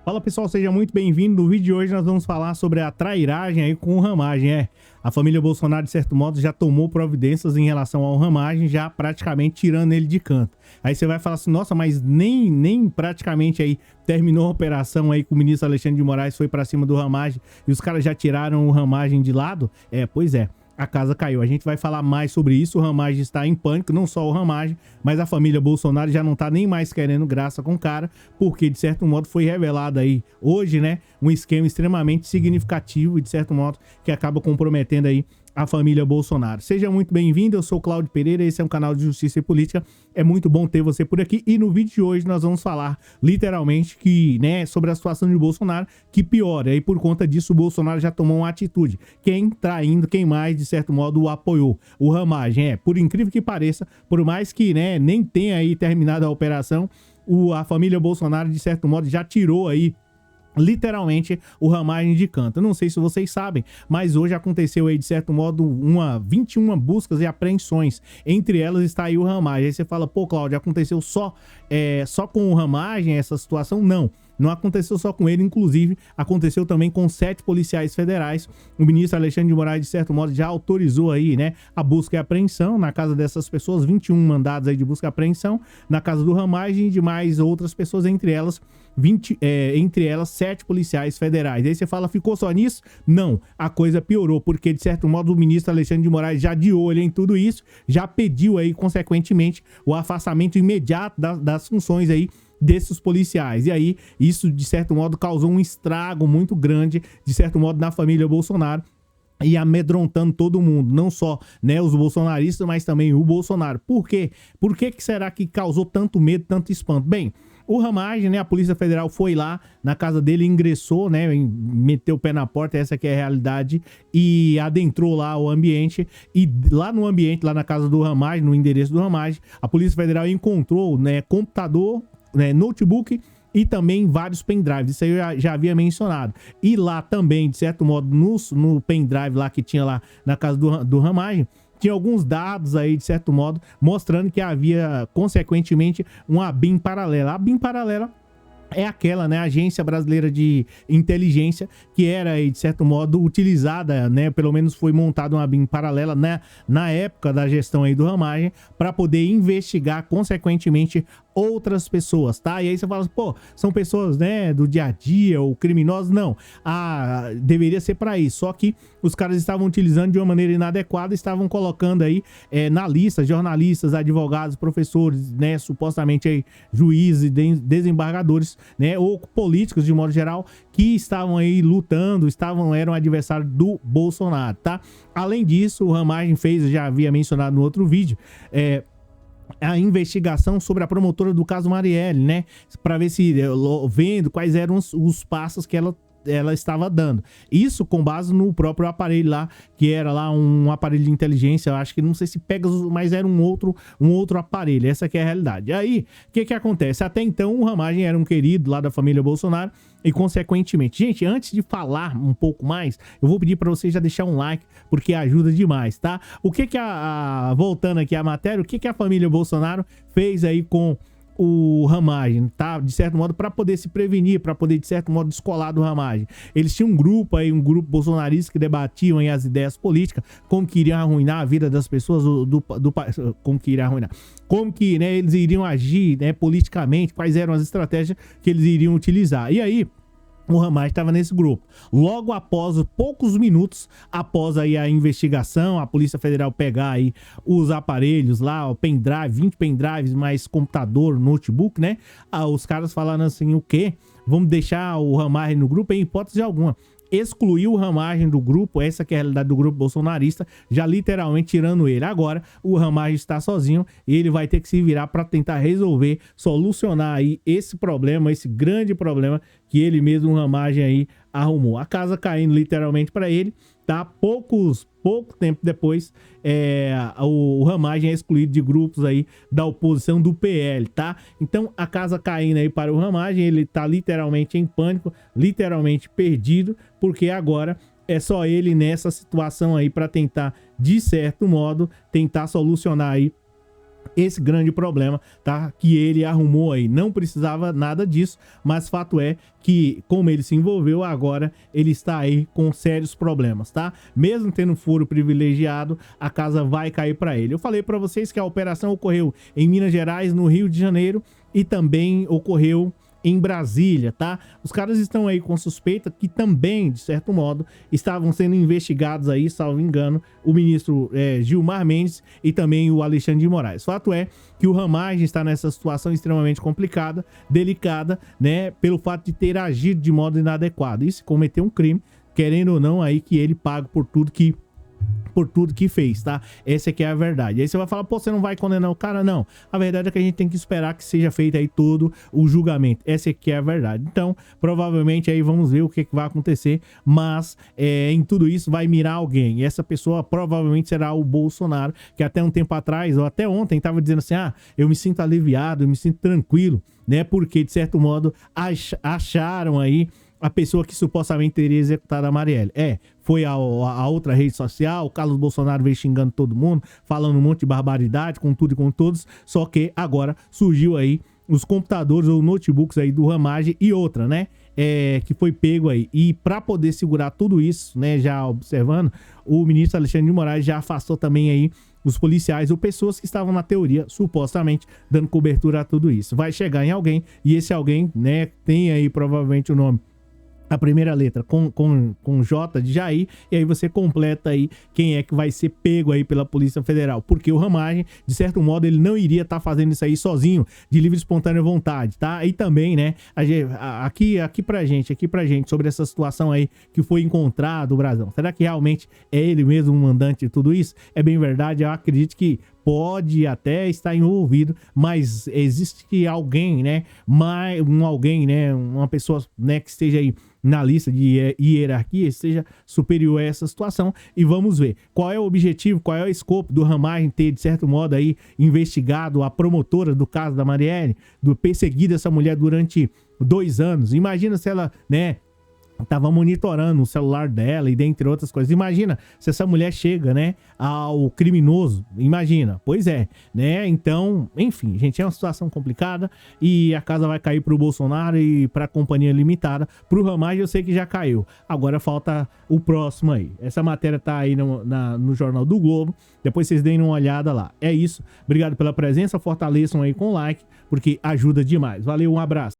Fala pessoal, seja muito bem-vindo. No vídeo de hoje nós vamos falar sobre a trairagem aí com o Ramagem. A família Bolsonaro, de certo modo, já tomou providências em relação ao Ramagem, já praticamente tirando ele de canto. Aí você vai falar assim, nossa, mas nem praticamente aí terminou a operação aí com o ministro Alexandre de Moraes, foi pra cima do Ramagem e os caras já tiraram o Ramagem de lado? Pois é. A casa caiu. A gente vai falar mais sobre isso. O Ramagem está em pânico, não só o Ramagem, mas a família Bolsonaro já não tá nem mais querendo graça com o cara, porque de certo modo foi revelado aí hoje, né, um esquema extremamente significativo e de certo modo que acaba comprometendo aí a família Bolsonaro. Seja muito bem-vindo, eu sou o Cláudio Pereira, esse é um canal de justiça e política, é muito bom ter você por aqui e no vídeo de hoje nós vamos falar literalmente que, né, sobre a situação de Bolsonaro que piora e por conta disso o Bolsonaro já tomou uma atitude, quem traindo, quem mais de certo modo o apoiou, o Ramagem, por incrível que pareça, por mais que, né, nem tenha aí terminado a operação, a família Bolsonaro de certo modo já tirou aí literalmente o Ramagem de canto. Eu não sei se vocês sabem, mas hoje aconteceu aí de certo modo 21 buscas e apreensões, entre elas está aí o Ramagem. Aí você fala, pô Cláudio, aconteceu só com o Ramagem essa situação? Não aconteceu só com ele, inclusive aconteceu também com 7 policiais federais. O ministro Alexandre de Moraes, de certo modo, já autorizou aí, né, a busca e apreensão na casa dessas pessoas, 21 mandados aí de busca e apreensão na casa do Ramagem e de mais outras pessoas, entre elas 7 policiais federais. Aí você fala, ficou só nisso? Não, a coisa piorou, porque de certo modo o ministro Alexandre de Moraes já de olho em tudo isso, já pediu aí consequentemente o afastamento imediato das funções aí desses policiais. E aí, isso de certo modo causou um estrago muito grande, de certo modo, na família Bolsonaro e amedrontando todo mundo, não só, né, os bolsonaristas, mas também o Bolsonaro. Por quê? Por que será que causou tanto medo, tanto espanto? Bem, o Ramagem, né, a Polícia Federal foi lá na casa dele, ingressou, né, meteu o pé na porta, essa que é a realidade, e adentrou lá o ambiente, e lá no ambiente, lá na casa do Ramagem, no endereço do Ramagem, a Polícia Federal encontrou, né, computador, né, notebook e também vários pendrives, isso aí eu já havia mencionado. E lá também, de certo modo, no pendrive lá que tinha lá na casa do Ramagem, tinha alguns dados aí, de certo modo, mostrando que havia, consequentemente, uma BIM paralela. A BIM paralela é aquela, né, Agência Brasileira de Inteligência, que era, de certo modo, utilizada, né, pelo menos foi montada uma BIM paralela, né, na época da gestão aí do Ramagem, para poder investigar, consequentemente, outras pessoas, tá? E aí você fala, pô, são pessoas, né, do dia a dia ou criminosos? Não, deveria ser para isso, só que os caras estavam utilizando de uma maneira inadequada, estavam colocando aí na lista jornalistas, advogados, professores, né, supostamente aí juízes, desembargadores, né, ou políticos de modo geral, que estavam aí lutando, eram adversários do Bolsonaro, tá? Além disso, o Ramagem fez, já havia mencionado no outro vídeo, a investigação sobre a promotora do caso Marielle, né? Para ver se, vendo quais eram os passos que ela estava dando. Isso com base no próprio aparelho lá, que era lá um aparelho de inteligência, eu acho que não sei se Pegasus, mas era um outro aparelho, essa que é a realidade. Aí, o que acontece? Até então, o Ramagem era um querido lá da família Bolsonaro e, consequentemente, gente, antes de falar um pouco mais, eu vou pedir para vocês já deixar um like, porque ajuda demais, tá? O que voltando aqui à matéria, o que a família Bolsonaro fez aí com o Ramagem, tá? De certo modo, para poder se prevenir, para poder, de certo modo, descolar do Ramagem. Eles tinham um grupo bolsonarista que debatiam aí as ideias políticas, como que iriam arruinar a vida das pessoas, como que iriam arruinar, como que, né, eles iriam agir, né, politicamente, quais eram as estratégias que eles iriam utilizar. E aí, o Ramagem estava nesse grupo. Logo após, poucos minutos após aí a investigação, a Polícia Federal pegar aí os aparelhos lá, o pendrive, 20 pendrives, mais computador, notebook, né? Os caras falaram assim, o quê? Vamos deixar o Ramagem no grupo? Em hipótese alguma. Excluiu o Ramagem do grupo, essa que é a realidade do grupo bolsonarista, já literalmente tirando ele. Agora, o Ramagem está sozinho e ele vai ter que se virar para tentar resolver, solucionar aí esse problema, esse grande problema que ele mesmo, o Ramagem aí, arrumou. A casa caindo literalmente para ele, tá? Pouco tempo depois, o Ramagem é excluído de grupos aí da oposição do PL, tá? Então, a casa caindo aí para o Ramagem, ele tá literalmente em pânico, literalmente perdido, porque agora é só ele nessa situação aí para tentar, de certo modo, tentar solucionar aí esse grande problema, tá? Que ele arrumou aí. Não precisava nada disso, mas fato é que, como ele se envolveu, agora ele está aí com sérios problemas, tá? Mesmo tendo foro privilegiado, a casa vai cair para ele. Eu falei para vocês que a operação ocorreu em Minas Gerais, no Rio de Janeiro, e também ocorreu em Brasília, tá? Os caras estão aí com suspeita que também, de certo modo, estavam sendo investigados aí, salvo engano, o ministro Gilmar Mendes e também o Alexandre de Moraes. Fato é que o Ramagem está nessa situação extremamente complicada, delicada, né? Pelo fato de ter agido de modo inadequado. E se cometer um crime, querendo ou não, aí que ele pague por tudo que fez, tá? Essa aqui é a verdade. Aí você vai falar, pô, você não vai condenar o cara? Não. A verdade é que a gente tem que esperar que seja feito aí todo o julgamento. Essa aqui é a verdade. Então, provavelmente aí vamos ver o que vai acontecer, mas em tudo isso vai mirar alguém. E essa pessoa provavelmente será o Bolsonaro, que até um tempo atrás, ou até ontem, estava dizendo assim, eu me sinto aliviado, eu me sinto tranquilo, né? Porque, de certo modo, acharam aí a pessoa que supostamente teria executado a Marielle. Foi a outra rede social, o Carlos Bolsonaro veio xingando todo mundo, falando um monte de barbaridade, com tudo e com todos, só que agora surgiu aí os computadores ou notebooks aí do Ramagem e outra, né? Que foi pego aí. E para poder segurar tudo isso, né, já observando, o ministro Alexandre de Moraes já afastou também aí os policiais ou pessoas que estavam na teoria, supostamente, dando cobertura a tudo isso. Vai chegar em alguém, e esse alguém, né, tem aí provavelmente o nome, a primeira letra com J de Jair, e aí você completa aí quem é que vai ser pego aí pela Polícia Federal, porque o Ramagem, de certo modo, ele não iria estar fazendo isso aí sozinho, de livre e espontânea vontade, tá? E também, né, aqui pra gente, sobre essa situação aí que foi encontrado o Brasão, será que realmente é ele mesmo o mandante de tudo isso? É bem verdade, eu acredito que pode até estar envolvido, mas existe alguém, né, alguém, né, uma pessoa, né, que esteja aí na lista de hierarquia, seja superior a essa situação, e vamos ver qual é o objetivo, qual é o escopo do Ramagem ter, de certo modo, aí investigado a promotora do caso da Marielle, perseguido essa mulher durante 2 anos. Imagina se ela, né, tava monitorando o celular dela e dentre outras coisas. Imagina se essa mulher chega, né, ao criminoso. Imagina. Pois é, né? Então, enfim, gente, é uma situação complicada e a casa vai cair pro Bolsonaro e pra Companhia Limitada. Pro Ramagem eu sei que já caiu. Agora falta o próximo aí. Essa matéria tá aí no Jornal do Globo. Depois vocês deem uma olhada lá. É isso. Obrigado pela presença. Fortaleçam aí com o like, porque ajuda demais. Valeu, um abraço.